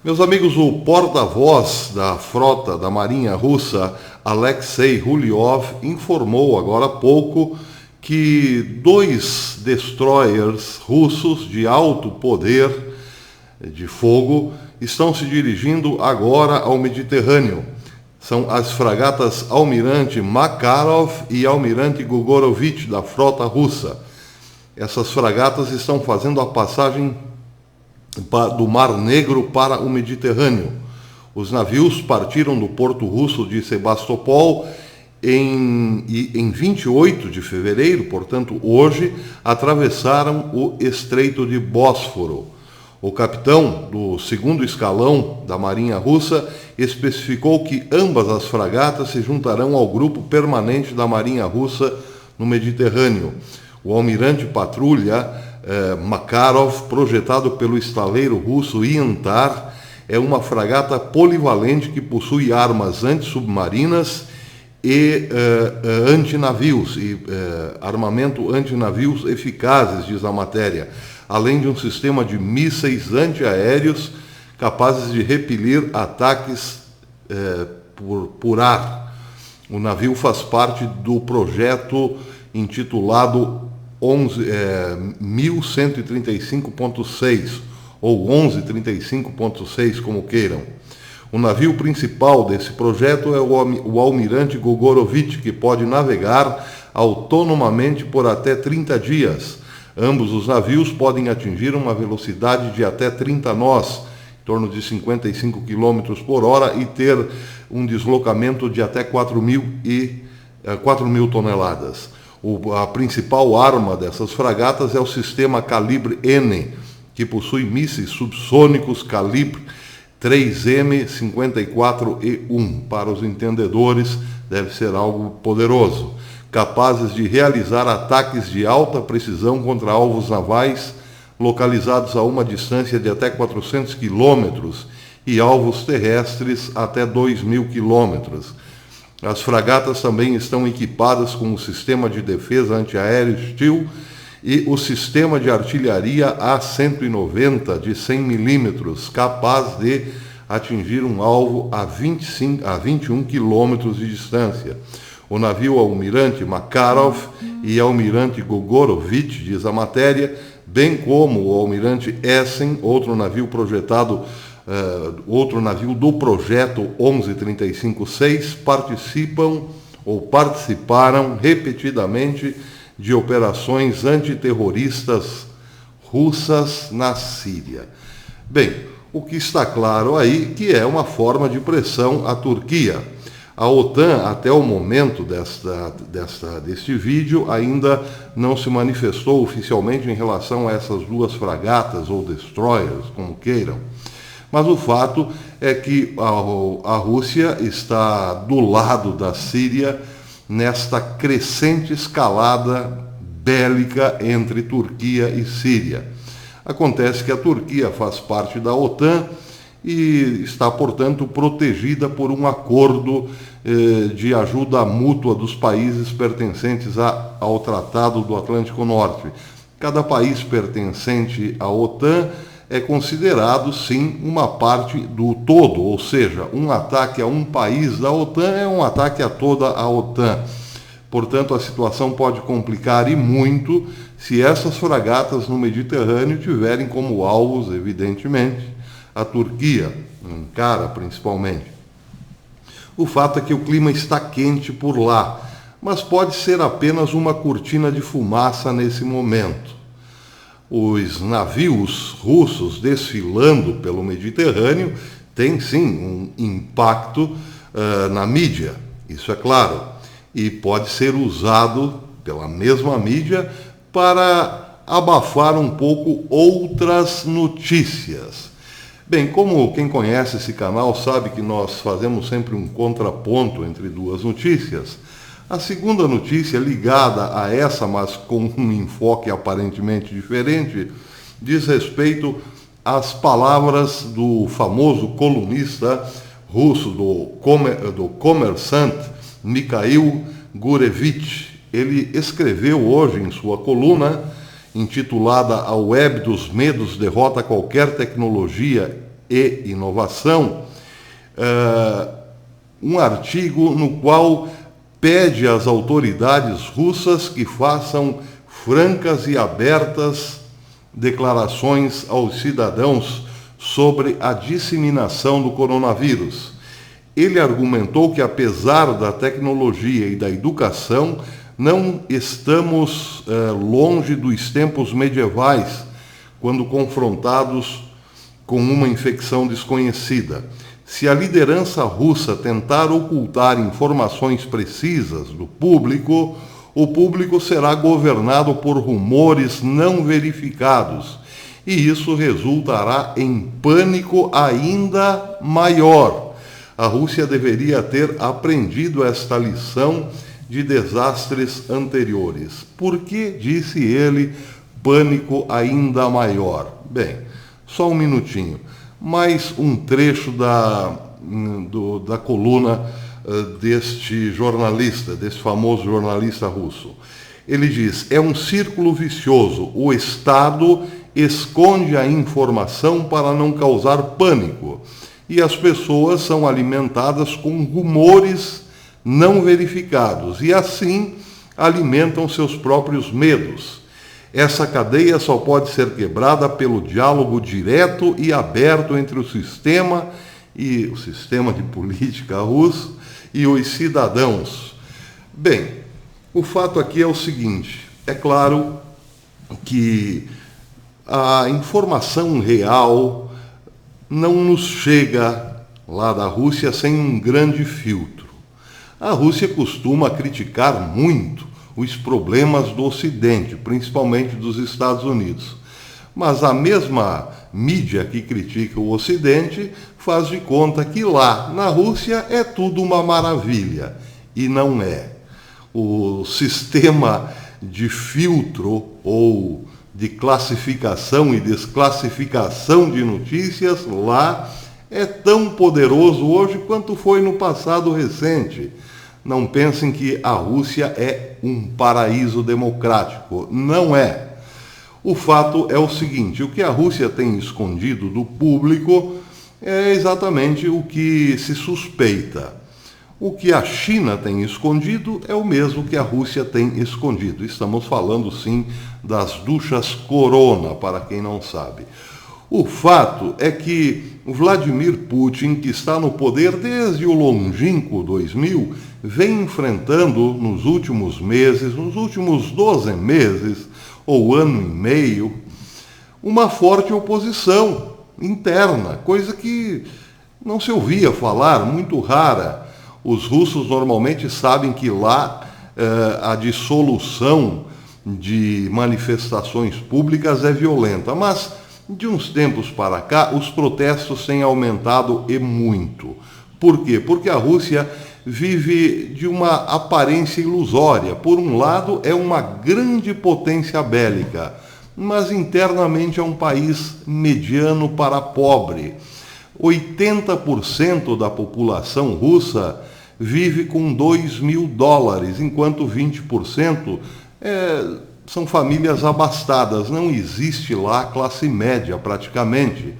Meus amigos, o porta-voz da frota da Marinha Russa, Alexei Ryulyov, informou agora há pouco que 2 destroyers russos de alto poder de fogo estão se dirigindo agora ao Mediterrâneo. São as fragatas Almirante Makarov e Almirante Gogorovich da frota russa. Essas fragatas estão fazendo a passagem do Mar Negro para o Mediterrâneo. Os navios partiram do porto russo de Sebastopol em 28 de fevereiro, portanto hoje, atravessaram o Estreito de Bósforo. O capitão do 2º escalão da Marinha Russa especificou que ambas as fragatas se juntarão ao grupo permanente da Marinha Russa no Mediterrâneo. O almirante patrulha Makarov, projetado pelo estaleiro russo Yantar, é uma fragata polivalente que possui armas antissubmarinas e antinavios, armamento antinavios eficazes, diz a matéria, além de um sistema de mísseis antiaéreos capazes de repelir ataques por ar. O navio faz parte do projeto intitulado 1135.6 ou 1135.6, como queiram. O navio principal desse projeto é o Almirante Gogorovich, que pode navegar autonomamente por até 30 dias. Ambos os navios podem atingir uma velocidade de até 30 nós, em torno de 55 km por hora, e ter um deslocamento de até 4.000 toneladas. A principal arma dessas fragatas é o sistema calibre N, que possui mísseis subsônicos calibre 3M54E1. Para os entendedores, deve ser algo poderoso, capazes de realizar ataques de alta precisão contra alvos navais localizados a uma distância de até 400 quilômetros e alvos terrestres até 2.000 quilômetros. As fragatas também estão equipadas com o sistema de defesa antiaéreo Steel e o sistema de artilharia A190 de 100 milímetros, capaz de atingir um alvo a 21 quilômetros de distância. O navio Almirante Makarov e Almirante Gogorovich, diz a matéria, bem como o Almirante Essen, outro navio do projeto 1135.6, participaram repetidamente de operações antiterroristas russas na Síria. Bem, o que está claro aí que é uma forma de pressão à Turquia. A OTAN, até o momento deste vídeo, ainda não se manifestou oficialmente em relação a essas 2 fragatas ou destroyers, como queiram. Mas o fato é que a Rússia está do lado da Síria nesta crescente escalada bélica entre Turquia e Síria. Acontece que a Turquia faz parte da OTAN e está, portanto, protegida por um acordo de ajuda mútua dos países pertencentes ao Tratado do Atlântico Norte. Cada país pertencente à OTAN é considerado, sim, uma parte do todo, ou seja, um ataque a um país da OTAN é um ataque a toda a OTAN. Portanto, a situação pode complicar e muito se essas fragatas no Mediterrâneo tiverem como alvos, evidentemente, a Turquia, Ankara principalmente. O fato é que o clima está quente por lá, mas pode ser apenas uma cortina de fumaça nesse momento. Os navios russos desfilando pelo Mediterrâneo têm, sim, um impacto na mídia, isso é claro, e pode ser usado pela mesma mídia para abafar um pouco outras notícias. Bem, como quem conhece esse canal sabe que nós fazemos sempre um contraponto entre 2 notícias, a segunda notícia, ligada a essa, mas com um enfoque aparentemente diferente, diz respeito às palavras do famoso colunista russo do Kommersant, Mikhail Gurevich. Ele escreveu hoje em sua coluna, intitulada A Web dos Medos derrota qualquer tecnologia e Inovação, um artigo no qual pede às autoridades russas que façam francas e abertas declarações aos cidadãos sobre a disseminação do coronavírus. Ele argumentou que, apesar da tecnologia e da educação, não estamos longe dos tempos medievais, quando confrontados com uma infecção desconhecida. Se a liderança russa tentar ocultar informações precisas do público, o público será governado por rumores não verificados, e isso resultará em pânico ainda maior. A Rússia deveria ter aprendido esta lição de desastres anteriores. Por que, disse ele, pânico ainda maior? Bem, só um minutinho. Mais um trecho da coluna deste jornalista, desse famoso jornalista russo. Ele diz: é um círculo vicioso. O Estado esconde a informação para não causar pânico. E as pessoas são alimentadas com rumores não verificados. E assim alimentam seus próprios medos. Essa cadeia só pode ser quebrada pelo diálogo direto e aberto entre o sistema de política russo e os cidadãos. Bem, o fato aqui é o seguinte: é claro que a informação real não nos chega lá da Rússia sem um grande filtro. A Rússia costuma criticar muito os problemas do Ocidente, principalmente dos Estados Unidos. Mas a mesma mídia que critica o Ocidente faz de conta que lá, na Rússia, é tudo uma maravilha. E não é. O sistema de filtro ou de classificação e desclassificação de notícias lá é tão poderoso hoje quanto foi no passado recente. Não pensem que a Rússia é um paraíso democrático. Não é. O fato é o seguinte: o que a Rússia tem escondido do público é exatamente o que se suspeita. O que a China tem escondido é o mesmo que a Rússia tem escondido. Estamos falando, sim, das duchas Corona, para quem não sabe. O fato é que Vladimir Putin, que está no poder desde o longínquo 2000, vem enfrentando nos últimos meses, nos últimos 12 meses, ou ano e meio, uma forte oposição interna, coisa que não se ouvia falar, muito rara. Os russos normalmente sabem que lá a dissolução de manifestações públicas é violenta, mas de uns tempos para cá os protestos têm aumentado e muito. Por quê? Porque a Rússia vive de uma aparência ilusória. Por um lado, é uma grande potência bélica, mas internamente é um país mediano para pobre. 80% da população russa vive com $2.000, enquanto 20% são famílias abastadas. Não existe lá classe média, praticamente.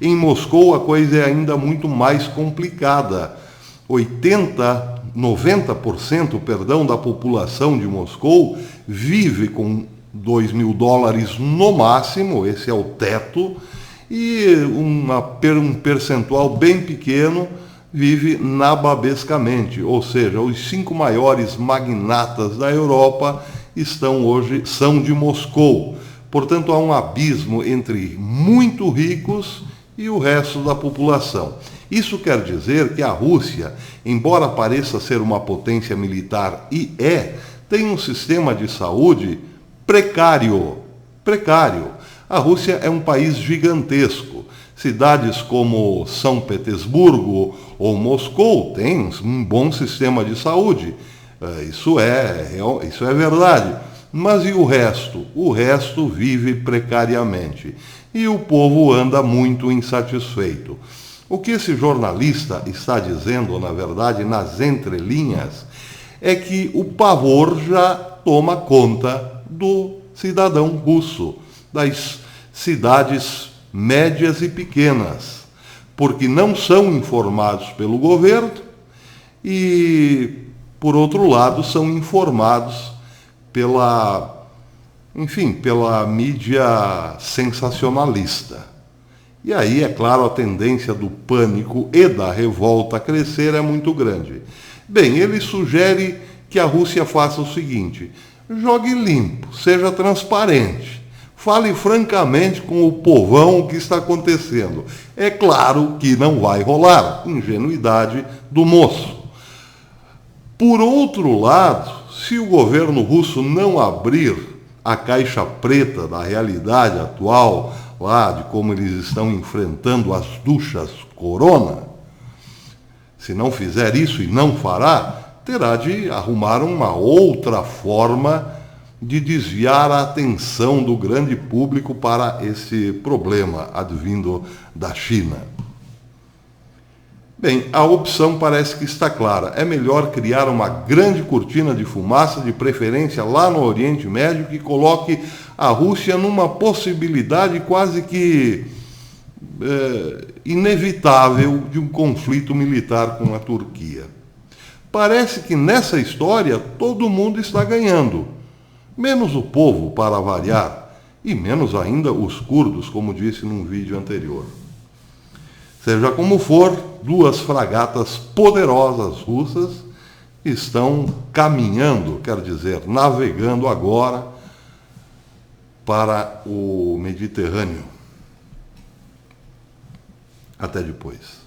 Em Moscou, a coisa é ainda muito mais complicada. 90% da população de Moscou vive com $2.000 no máximo, esse é o teto, e um percentual bem pequeno vive nababescamente, ou seja, os 5 maiores magnatas da Europa são de Moscou. Portanto, há um abismo entre muito ricos e o resto da população. Isso quer dizer que a Rússia, embora pareça ser uma potência militar tem um sistema de saúde precário. A Rússia é um país gigantesco. Cidades como São Petersburgo ou Moscou têm um bom sistema de saúde. Isso é verdade. Mas e o resto? O resto vive precariamente. E o povo anda muito insatisfeito. O que esse jornalista está dizendo, na verdade, nas entrelinhas, é que o pavor já toma conta do cidadão russo, das cidades médias e pequenas. porque não são informados pelo governo e, por outro lado, são informados pela mídia sensacionalista. E aí, é claro, a tendência do pânico e da revolta a crescer é muito grande. Bem, ele sugere que a Rússia faça o seguinte: jogue limpo, seja transparente, fale francamente com o povão o que está acontecendo. É claro que não vai rolar, ingenuidade do moço. Por outro lado, se o governo russo não abrir a caixa preta da realidade atual, lá de como eles estão enfrentando as duchas corona, se não fizer isso e não fará, terá de arrumar uma outra forma de desviar a atenção do grande público para esse problema advindo da China. Bem, a opção parece que está clara. É melhor criar uma grande cortina de fumaça, de preferência lá no Oriente Médio, que coloque a Rússia numa possibilidade quase que inevitável de um conflito militar com a Turquia. Parece que nessa história todo mundo está ganhando, menos o povo, para variar, e menos ainda os curdos, como disse num vídeo anterior. Seja como for, duas fragatas poderosas russas estão caminhando, quer dizer, navegando agora para o Mediterrâneo. Até depois.